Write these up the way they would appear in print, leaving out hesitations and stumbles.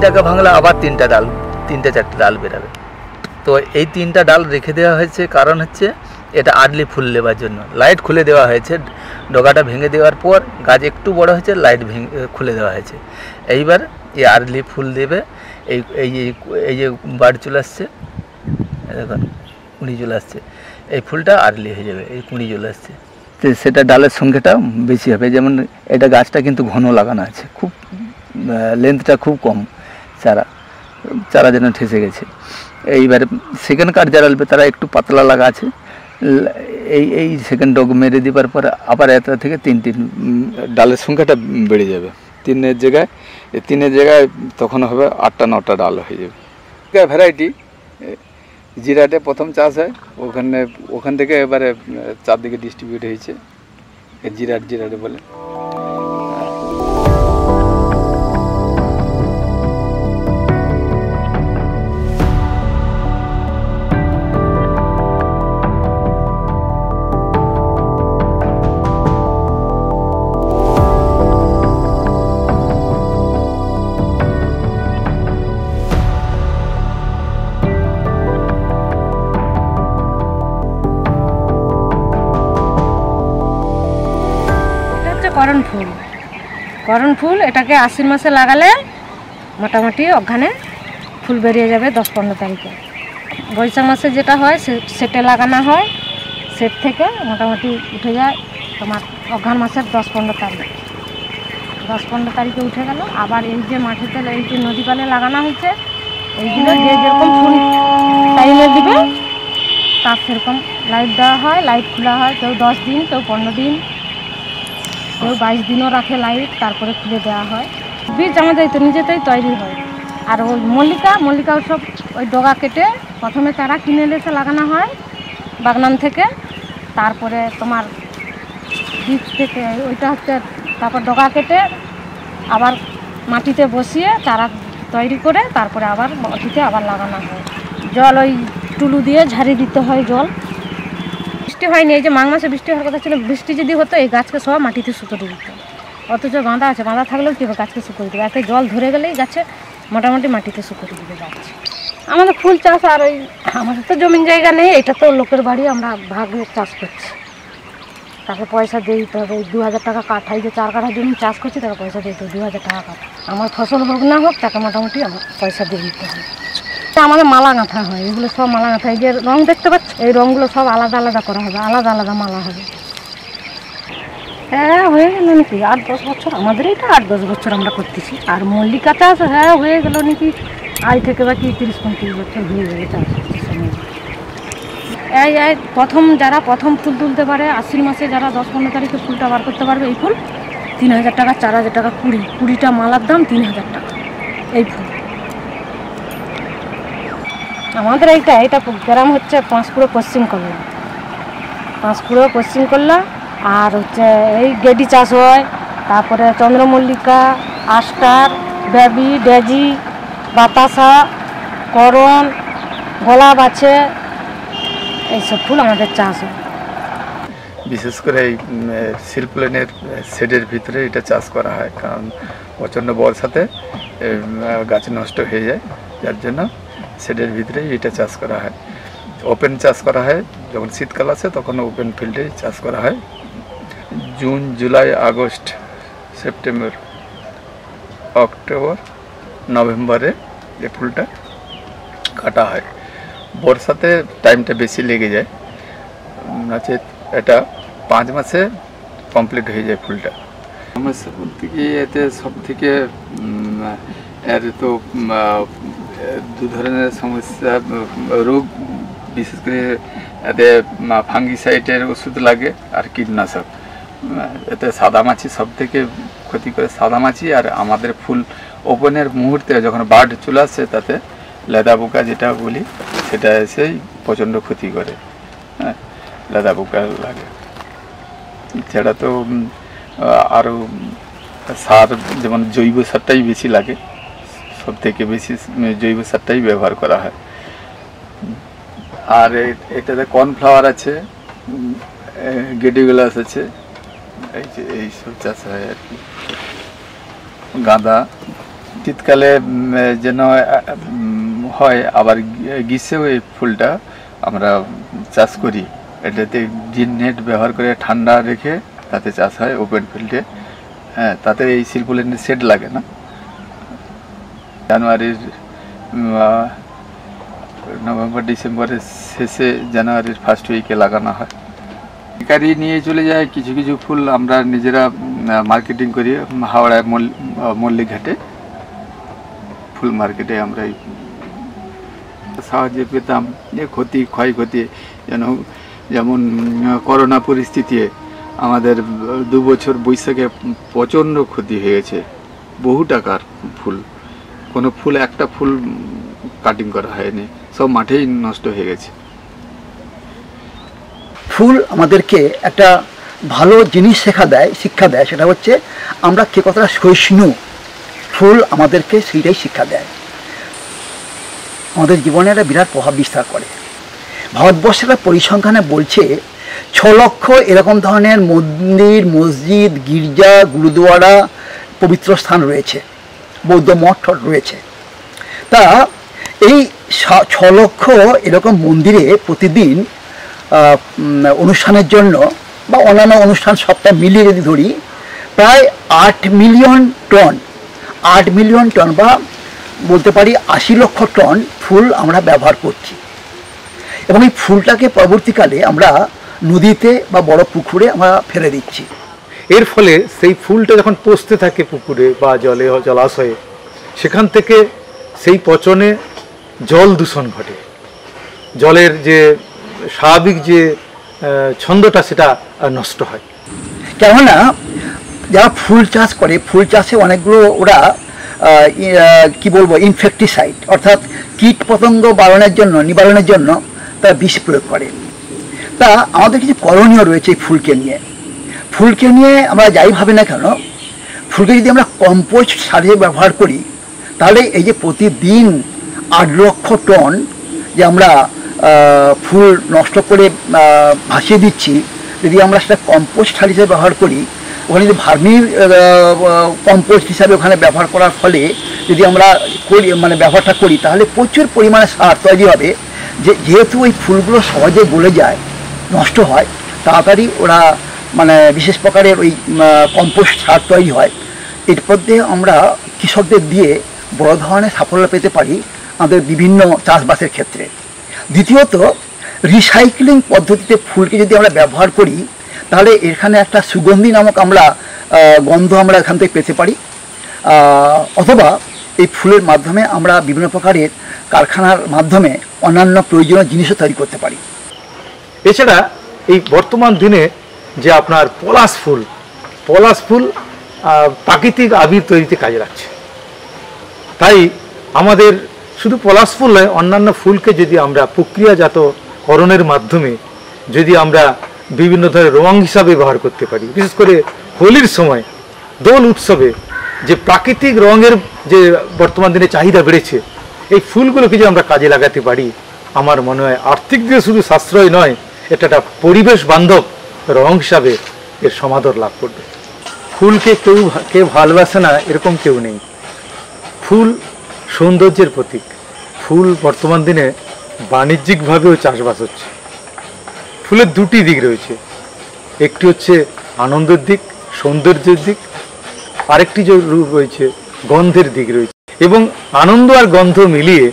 3টাকে ভাঙলে আবার 3টা ডাল, 3টে 4টে ডাল বেরাবে। তো এই 3টা ডাল রেখে দেওয়া হয়েছে, কারণ হচ্ছে এটা আর্লি ফুল নেবার জন্য। লাইট খুলে দেওয়া হয়েছে, ডগাটা ভেঙে দেওয়ার পর গাছ একটু বড় হয়েছে, লাইট খুলে দেওয়া হয়েছে। এইবার এই আর্লি ফুল দেবে। এই এই এই যে বাড় চলে আসছে, দেখুন কুঁড়ি চলে আসছে, এই ফুলটা আর্লি হয়ে যাবে, এই কুঁড়ি চলে আসছে। তো সেটা ডালের সংখ্যাটা বেশি হবে। যেমন এটা গাছটা কিন্তু ঘন লাগানো আছে, খুব লেন্থটা খুব কম, চারা যেন ঠেসে গেছে। এইবারে সেকেন্ড কাঠ যারা নেবে তারা একটু পাতলা লাগা আছে, এই সেকেন্ড ডগ মেরে দেবার পরে আবার এটা থেকে 3 ডালের সংখ্যাটা বেড়ে যাবে। 3-এর জায়গায় তখন হবে 8টা 9টা ডাল হয়ে যাবে। ভ্যারাইটি জিরাটে প্রথম চাষ হয়, ওখান থেকে এবারে চারদিকে ডিস্ট্রিবিউট হয়েছে, জিরাটে বলে। করণ ফুল এটাকে আশ্বিন মাসে লাগালে মোটামুটি ওখানে ফুল বেরিয়ে যাবে 10-15 তারিখে। বৈশাখ মাসে যেটা হয় সেটে লাগানো হয়, সেট থেকে মোটামুটি উঠে যায় তোমার অঘ্রাণ মাসের 10-15 তারিখ। 10-15 তারিখে উঠে গেল। আবার এই যে মাটিতে এই যে নদী পালে লাগানো হয়েছে, এইগুলো যে যেরকম ফুল টাইমে দিবে তার সেরকম লাইট দেওয়া হয়, লাইট খোলা হয়। কেউ 10 দিন, কেউ 15 দিন, কেউ 22 দিনও রাখে লাইট, তারপরে খুলে দেওয়া হয়। বীজ আমাদের তো নিজেতেই তৈরি হয়। আর ওই মল্লিকা সব ওই ডগা কেটে প্রথমে চারা কিনে এসে লাগানো হয় বাগান থেকে, তারপরে তোমার বীজ থেকে ওইটা হচ্ছে, তারপর ডগা কেটে আবার মাটিতে বসিয়ে চারা তৈরি করে তারপরে আবার মাটিতে আবার লাগানো হয়। জল ওই টুলু দিয়ে ঝাড়ি দিতে হয় জল। বৃষ্টি হয়নি, এই যে মাঘ মাসে বৃষ্টি হওয়ার কথা ছিল, বৃষ্টি যদি হতো এই গাছকে সব মাটিতে শুকোতে দিত। অথচ বাঁধা আছে, বাঁধা থাকলেও কী হবে, গাছকে শুকোতে দেবে। এতে জল ধরে গেলেই গাছে মোটামুটি মাটিতে শুকোতে দিবে গাছ। আমাদের ফুল চাষ, আর ওই আমাদের তো জমিন জায়গা নেই, এটা তো লোকের বাড়ি, আমরা ভাগে চাষ করছি। তাকে পয়সা দিয়ে দিতে হবে। 2000 টাকা কাঠা, এই যে 4 কাঠা জমি চাষ করছি তাকে পয়সা দিয়ে দিতে হবে 2000 টাকা কাঠা। আমার ফসল হোক না হোক তাকে মোটামুটি আমার পয়সা দিয়ে দিতে হবে। আমাদের মালা গাঁথা হয়, এগুলো সব মালা গাঁথা। এই যে রং দেখতে পাচ্ছি, এই রঙগুলো সব আলাদা আলাদা করা হবে, আলাদা আলাদা মালা হবে। হ্যাঁ হয়ে গেল নাকি 8-10 বছর, আমাদের এটা 8-10 বছর আমরা করতেছি। আর মল্লিকা চাষ হ্যাঁ হয়ে গেল নাকি আজ থেকে বাকি 30-35 বছর হয়ে যাবে চাষ। এই যারা প্রথম ফুল তুলতে পারে, আশ্বিন মাসে যারা 10-15 তারিখে ফুলটা বার করতে পারবে, এই ফুল 3000 টাকা, 4000 টাকা, 20টা মালার দাম 3000 টাকা এই ফুল। আমাদের এইটা গ্রাম হচ্ছে পাঁশকুড়ো পশ্চিম কল্লা। আর হচ্ছে এই গেডি চাষ হয়, তারপরে চন্দ্রমল্লিকা, আস্টার, বেবি, ডেজি, বাতাসা, করণ, গোলাপ আছে, এইসব ফুল আমাদের চাষ হয়। বিশেষ করে এই শিল্পলেনের শেডের ভিতরে এটা চাষ করা হয়, কারণ প্রচণ্ড বর্ষাতে গাছ নষ্ট হয়ে যায়, যার জন্য শেডের ভিতরেই এটা চাষ করা হয়। ওপেন চাষ করা হয় যখন শীতকাল আসে, তখন ওপেন ফিল্ডেই চাষ করা হয়। June, July, August, September, October, নভেম্বরে এই ফুলটা কাটা হয়। বর্ষাতে টাইমটা বেশি লেগে যায়, নচেত এটা 5 মাসে কমপ্লিট হয়ে যায় ফুলটা। সমস্যা বলতে কি, এতে সব থেকে এর তো 2 ধরনের সমস্যা, রোগ, বিশেষ করে এতে ফাঙ্গিসাইডের ওষুধ লাগে আর কীটনাশক। এতে সাদামাছি সব থেকে ক্ষতি করে, সাদামাছি। আর আমাদের ফুল ওপেনের মুহূর্তে যখন বার্ড চলে আসছে, তাতে লেদা পোকা যেটা বলি, সেটা এসেই প্রচণ্ড ক্ষতি করে। হ্যাঁ, লেদা পোকা লাগে। এছাড়া তো আরও সার, যেমন জৈব সারটাই বেশি লাগে, সব থেকে বেশি জৈব সারটাই ব্যবহার করা হয়। আর এটাতে কর্নফ্লাওয়ার আছে, গেডিগুলাস আছে, এইসব চাষ হয় আর কি। গাঁদা, শীতকালে যেন হয়, আবার গ্রীষ্মেও এই ফুলটা আমরা চাষ করি। এটাতে গ্রিন নেট ব্যবহার করে ঠান্ডা রেখে তাতে চাষ হয় ওপেন ফিল্ডে। হ্যাঁ, তাতে এই সিলপোলেনের সেট লাগে না। জানুয়ারির নভেম্বর ডিসেম্বরের শেষে, জানুয়ারির ফার্স্ট উইকে লাগানো হয়। শিকারি নিয়ে চলে যায়। কিছু কিছু ফুল আমরা নিজেরা মার্কেটিং করি। হাওড়ায় মল্লিকঘাটে ফুল মার্কেটে আমরা সাহায্য পেতাম। যে ক্ষয়ক্ষতি যেমন করোনা পরিস্থিতি আমাদের 2 বছর বৈশাখে প্রচণ্ড ক্ষতি হয়ে গেছে, বহু টাকার ফুল। কোনো ফুল, একটা ফুল কাটিং করা হয়নি, সব মাঠেই নষ্ট হয়ে গেছে। ফুল আমাদেরকে একটা ভালো জিনিস শিক্ষা দেয়, সেটা হচ্ছে আমরা কে কতটা সহিষ্ণু। ফুল আমাদেরকে সেইটাই শিক্ষা দেয়, আমাদের জীবনে একটা বিরাট প্রভাব বিস্তার করে। ভারতবর্ষের পরিসংখ্যানে বলছে 6 লক্ষ এরকম ধরনের মন্দির, মসজিদ, গির্জা, গুরুদুয়ারা, পবিত্র স্থান রয়েছে, বৌদ্ধ মঠ রয়েছে। তা এই 6 লক্ষ এরকম মন্দিরে প্রতিদিন অনুষ্ঠানের জন্য বা অন্যান্য অনুষ্ঠান সপ্তাহে মিলিয়ে যদি ধরি, প্রায় 8 মিলিয়ন টন বা বলতে পারি 80 লক্ষ টন ফুল আমরা ব্যবহার করছি। এবং এই ফুলটাকে পরবর্তীকালে আমরা নদীতে বা বড় পুকুরে আমরা ফেলে দিচ্ছি। এর ফলে সেই ফুলটা যখন পচতে থাকে পুকুরে বা জলাশয়ে, সেখান থেকে সেই পচনে জল দূষণ ঘটে। জলের যে স্বাভাবিক যে ছন্দটা সেটা নষ্ট হয়। কেননা যারা ফুল চাষ করে, ফুল চাষে অনেকগুলো ওরা কি বলবো ইনসেক্টিসাইড অর্থাৎ কীট পতঙ্গ নিবারণের জন্য তারা বিষ প্রয়োগ করে। তা আমাদের কিছু করণীয় রয়েছে এই ফুলকে নিয়ে আমরা যাই ভাবি না কেন, ফুলকে যদি আমরা কম্পোস্ট সারে ব্যবহার করি, তাহলে এই যে প্রতিদিন 8 লক্ষ টন যে আমরা ফুল নষ্ট করে ভাসিয়ে দিচ্ছি, যদি আমরা সেটা কম্পোস্ট সার হিসেবে ব্যবহার করি, ওখানে যদি ভার্মির কম্পোস্ট হিসাবে ওখানে ব্যবহার করার ফলে যদি আমরা ব্যবহারটা করি, তাহলে প্রচুর পরিমাণে সার তৈরি হবে। যেহেতু ওই ফুলগুলো সহজে গলে যায়, নষ্ট হয় তাড়াতাড়ি, ওরা বিশেষ প্রকারের ওই কম্পোস্ট সার তৈরি হয়। এর মধ্যে আমরা কৃষকদের দিয়ে বড় ধরনের সাফল্য পেতে পারি আমাদের বিভিন্ন চাষবাসের ক্ষেত্রে। দ্বিতীয়ত, রিসাইক্লিং পদ্ধতিতে ফুলকে যদি আমরা ব্যবহার করি, তাহলে এখানে একটা সুগন্ধি নামক গন্ধ আমরা এখান থেকে পেতে পারি। অথবা এই ফুলের মাধ্যমে আমরা বিভিন্ন প্রকারের কারখানার মাধ্যমে অন্যান্য প্রয়োজনীয় জিনিসও তৈরি করতে পারি। এছাড়া এই বর্তমান দিনে যে আপনার পলাশ ফুল প্রাকৃতিক আবির তৈরিতে কাজে লাগছে। তাই আমাদের শুধু পলাশ ফুল নয়, অন্যান্য ফুলকে যদি আমরা প্রক্রিয়াজাতকরণের মাধ্যমে যদি আমরা বিভিন্ন ধরনের রং হিসাবে ব্যবহার করতে পারি, বিশেষ করে হোলির সময় দোল উৎসবে যে প্রাকৃতিক রঙের যে বর্তমান দিনে চাহিদা বেড়েছে, এই ফুলগুলোকে যদি আমরা কাজে লাগাতে পারি, আমার মনে হয় আর্থিক দিকে শুধু সাশ্রয় নয়, এটা একটা পরিবেশ বান্ধব রং হিসাবে এর সমাদর লাভ করবে। ফুলকে কেউ ভালোবাসে না এরকম কেউ নেই। ফুল সৌন্দর্যের প্রতীক। ফুল বর্তমান দিনে বাণিজ্যিকভাবেও চাষবাস হচ্ছে। ফুলের 2টি দিক রয়েছে, একটি হচ্ছে আনন্দের দিক, সৌন্দর্যের দিক, আরেকটি যে রূপ রয়েছে গন্ধের দিক রয়েছে। এবং আনন্দ আর গন্ধ মিলিয়ে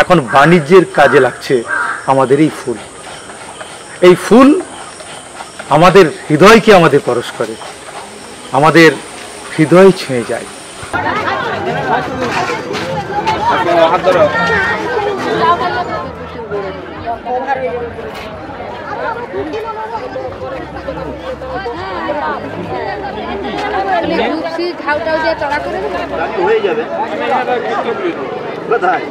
এখন বাণিজ্যের কাজে লাগছে আমাদের এই ফুল। এই ফুল আমাদের হৃদয়কে আমাদের পরশ করে, আমাদের হৃদয় ছুঁয়ে যায়। হয়ে যাবে কোথায়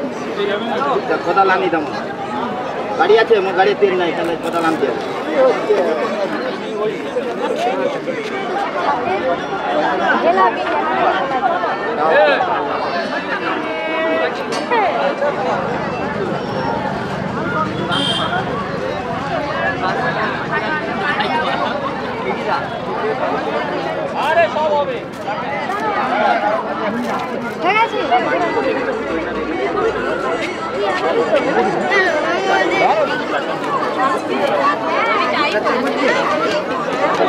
কোথাও নামি দাম গাড়ি আছে, আমার গাড়ির তেল নাই, তাহলে কোথাও নামতে হবে। ঠিক আছে।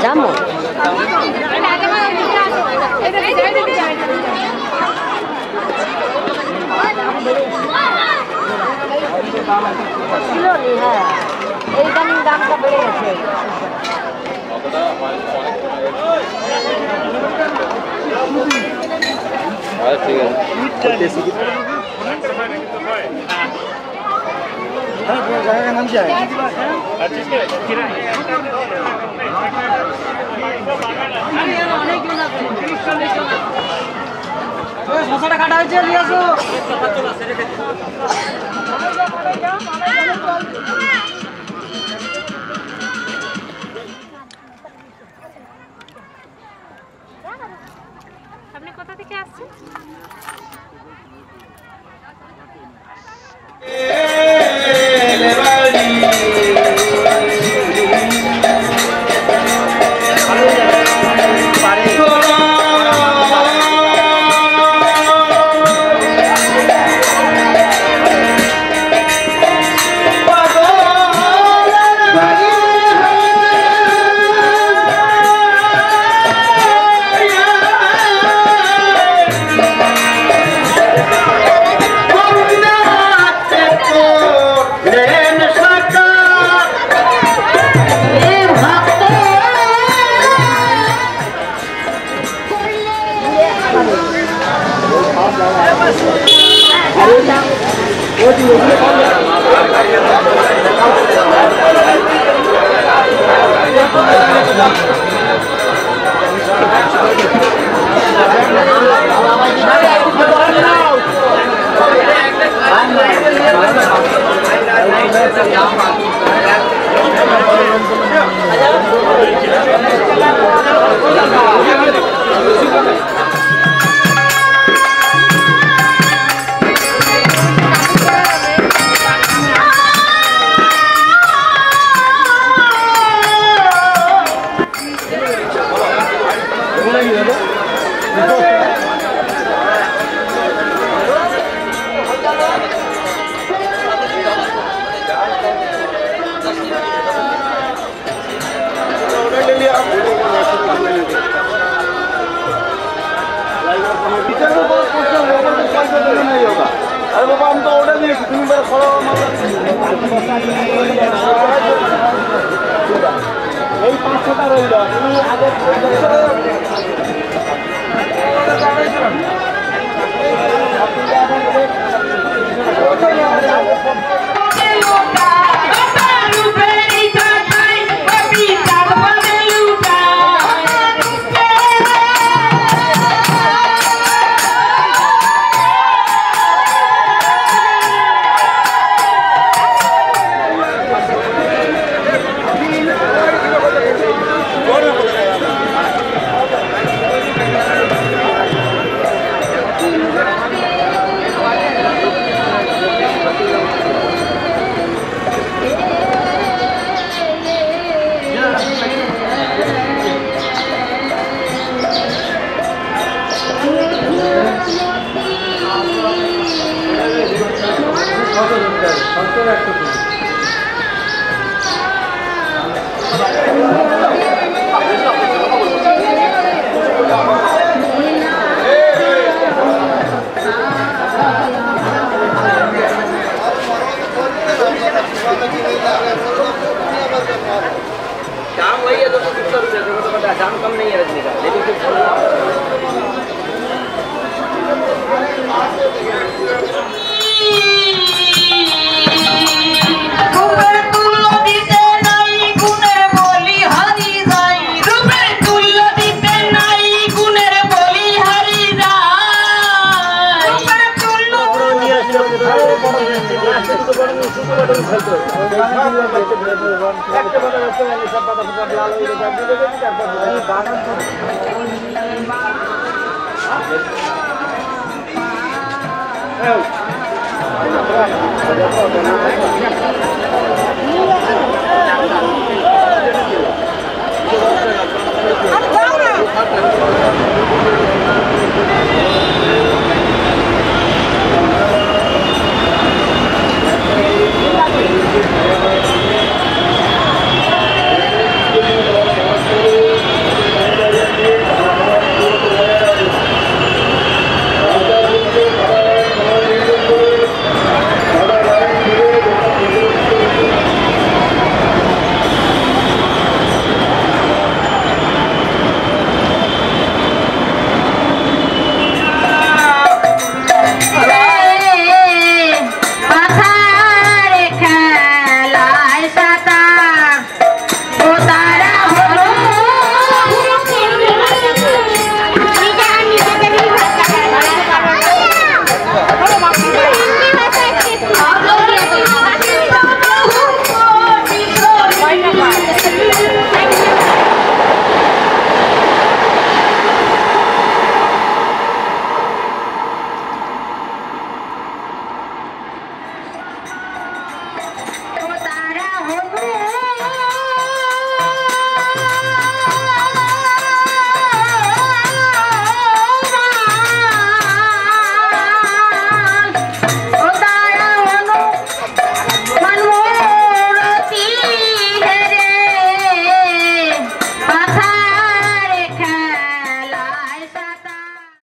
জামো ছিল নি হ্যাঁ এই দামটা বেড়ে গেছে ঠিক আছে শশাটা কাটা হয়েছে নিয়ে আসো আপনি কোথা থেকে আসছেন अरे बाबा हम तो ऑर्डर दिए तुम मेरा खड़ा यही 5-6টা রইল তুমি আগে दाम वही है 270 रुपये तो बता दाम कम नहीं है रजनी का लेकिन Hey!